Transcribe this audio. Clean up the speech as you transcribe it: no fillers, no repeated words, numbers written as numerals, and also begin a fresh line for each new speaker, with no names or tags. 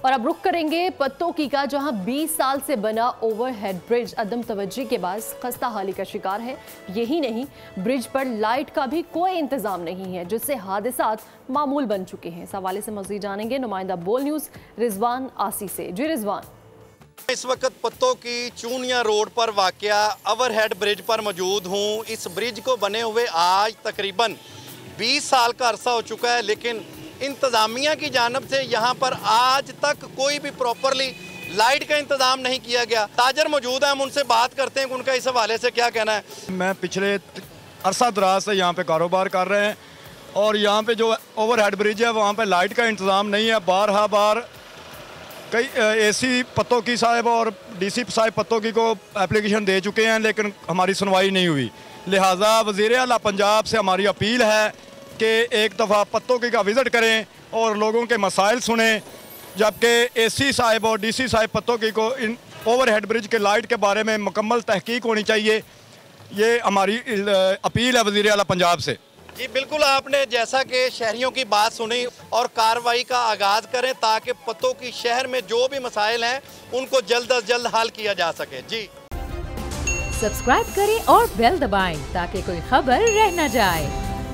और अब रुक करेंगे पत्तों का, जहां 20 साल से बना ओवरहेड ब्रिज अदम तवज्जो के बाद खस्ता हाली का शिकार है। यही नहीं, ब्रिज पर लाइट का भी कोई इंतजाम नहीं है, जिससे हादसात मामूल बन चुके हैं। इस हवाले से मज़ीद जानेंगे नुमाइंदा बोल न्यूज़ रिजवान आसी से। जी रिजवान,
इस वक्त पत्तों की चूनिया रोड पर वाक़या ओवरहेड ब्रिज पर मौजूद हूँ। इस ब्रिज को बने हुए आज तकरीबन 20 साल का अरसा हो चुका है, लेकिन इंतज़ामिया की जानब से यहाँ पर आज तक कोई भी प्रॉपरली लाइट का इंतज़ाम नहीं किया गया। ताजर मौजूद है, हम उनसे बात करते हैं कि उनका इस हवाले से क्या कहना है।
मैं पिछले अरसा दराज से यहाँ पे कारोबार कर रहे हैं और यहाँ पे जो ओवरहेड ब्रिज है वहाँ पे लाइट का इंतज़ाम नहीं है। बार कई एसी पत्तों की साहब और डीसी साहब पत्तों की को एप्लीकेशन दे चुके हैं, लेकिन हमारी सुनवाई नहीं हुई। लिहाजा वज़ीर आला पंजाब से हमारी अपील है कि एक दफ़ा पत्तों की का विज़िट करें और लोगों के मसाइल सुनें, जबकि एसी साहब और डीसी साहब पत्तों की को इन ओवरहेड ब्रिज के लाइट के बारे में मुकम्मल तहकीक होनी चाहिए। ये हमारी अपील है वज़ीर आला पंजाब से।
जी बिल्कुल, आपने जैसा कि शहरियों की बात सुनी और कार्रवाई का आगाज़ करें ताकि पत्तों की शहर में जो भी मसाइल हैं उनको जल्द अज जल्द हल किया जा सके। जी
सब्सक्राइब करें और बेल दबाएं ताकि कोई खबर रह न जाए।